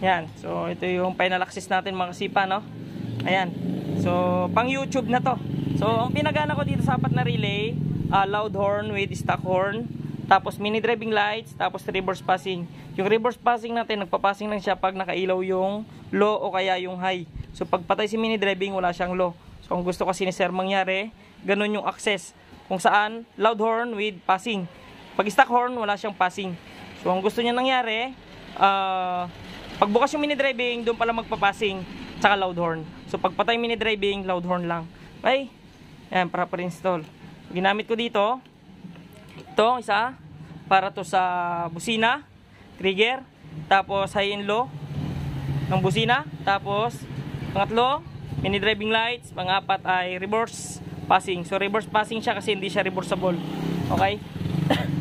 Yan. So, ito yung final access natin mga kasipa, no? Ayan. So, pang YouTube na to. So, ang pinagana ko dito sa apat na relay, loud horn with stock horn, tapos mini driving lights, tapos reverse passing. Yung reverse passing natin, nagpapassing lang siya pag nakailaw yung low o kaya yung high. So, pag patay si mini driving, wala siyang low. So, ang gusto kasi ni sir mangyari, ganun yung access. Kung saan, loud horn with passing. Pag stock horn, wala siyang passing. So, ang gusto niya nangyari, pagbukas yung mini driving, doon pala magpapassing, tsaka loud horn. So pag patay mini driving, loud horn lang. Okay? Ayan, proper install. Ginamit ko dito, ito, isa, para to sa busina, trigger, tapos high and low ng busina, tapos pangatlo, mini driving lights, pang-apat ay reverse passing. So reverse passing siya kasi hindi siya reversible. Okay?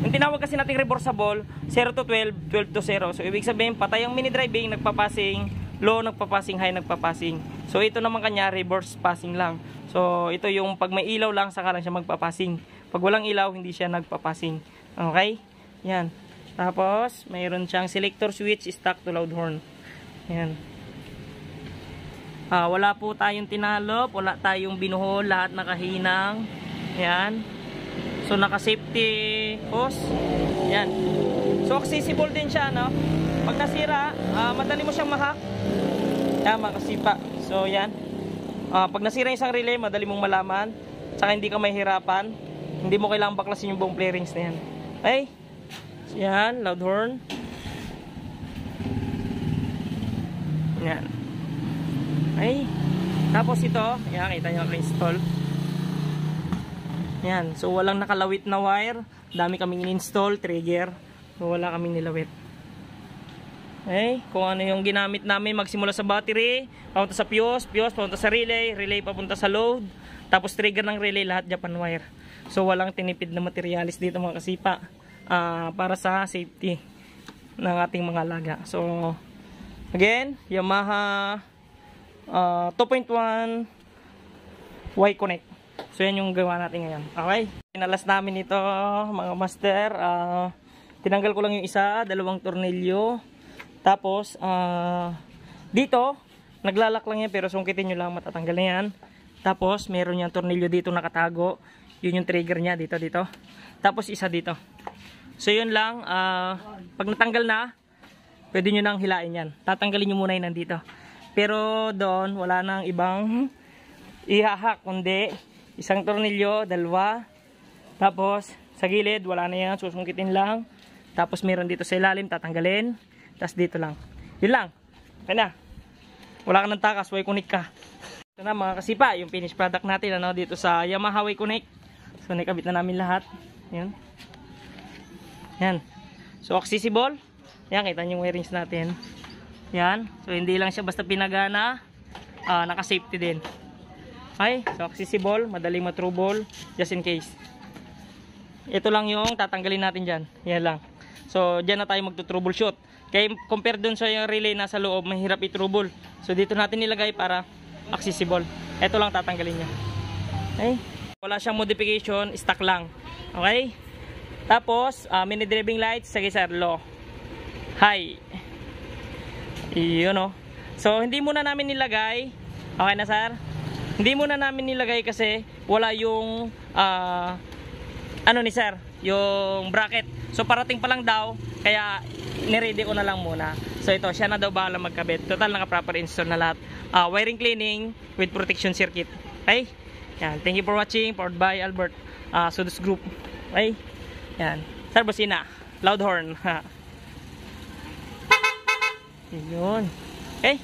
Yung tinawag kasi nating reversible, 0 to 12, 12 to 0. So ibig sabihin, patay ang mini driving, nagpapassing, low nagpapassing, high nagpapassing. So ito naman kanya, reverse passing lang. So ito yung pag may ilaw lang, saka lang siya magpapassing. Pag walang ilaw, hindi siya nagpapassing. Okay? Yan. Tapos, mayroon siyang selector switch, stock to loud horn. Yan. Wala po tayong tinalop, wala tayong binuhol, lahat nakahinang. Yan. So naka-safety hose. Yan. So accessible din siya, no? Pag nasira, madali mo siyang mahak. Yan, makasipa. So yan. Pag nasira yung isang relay, madali mong malaman. Tsaka hindi ka mahihirapan. Hindi mo kailangang baklasin yung buong play rings na yan. Okay? So yan, loud horn. Yan. Okay? Tapos ito, yan, kita nyo naka-install. Yan, so walang nakalawit na wire. Dami kaming in-install, trigger. So wala kaming nilawit. Okay, kung ano yung ginamit namin, magsimula sa battery, papunta sa fuse, fuse papunta sa relay, relay papunta sa load, tapos trigger ng relay, lahat Japan wire. So walang tinipid na materialis dito mga kasipa, para sa safety ng ating mga alaga. So again, Yamaha 2.1 Y-Connect. So yan yung gawa natin ngayon. Okay, pinalas namin ito mga master. Tinanggal ko lang yung isa, dalawang tornilyo. Tapos dito naglalak lang yan, pero sungkitin nyo lang, matatanggal na yan. Tapos meron yung tornilyo dito nakatago. Yun yung trigger nya dito. Tapos isa dito. So yun lang, pag natanggal na, pwede nyo nang hilain yan. Tatanggalin nyo muna yun nandito. Pero doon wala nang ibang ihahak, kundi isang tornilyo, dalawa. Tapos sa gilid wala na yan, susungkitin lang. Tapos meron dito sa ilalim, tatanggalin. Tapos dito lang. Yun lang. Okay na. Wala ka ng takas, Y-Connect ka. Ito na mga kasipa, yung finished product natin dito sa Yamaha Y-Connect. So nakabit na namin lahat. Yan. Yan. So accessible. Yan, kita nyo yung wirings natin. Yan. So hindi lang siya basta pinagana. Naka-safety din. Okay, so accessible, madaling matrouble, just in case. Ito lang yung tatanggalin natin dyan. Yan lang. So dyan na tayo magto-troubleshoot. Kaya compare dun sa yung relay nasa loob, mahirap i-trouble. So dito natin nilagay para accessible. Ito lang tatanggalin niya. Okay? Wala siyang modification, stock lang. Okay? Tapos, mini driving lights, sige sir, low. High. Yun o. So hindi muna namin nilagay. Okay na sir? Hindi muna namin nilagay kasi wala yung ano ni sir, yung bracket. So parating pa lang daw, kaya niready ko na lang muna. So ito, siya na daw bahala magkabit. Total naka-proper install na lahat. Wiring cleaning with protection circuit. Okay? Yan. Thank you for watching. Powered by Albert Sudus Group. Okay? Yan. Sir, busina. Loud horn. Yun. Okay?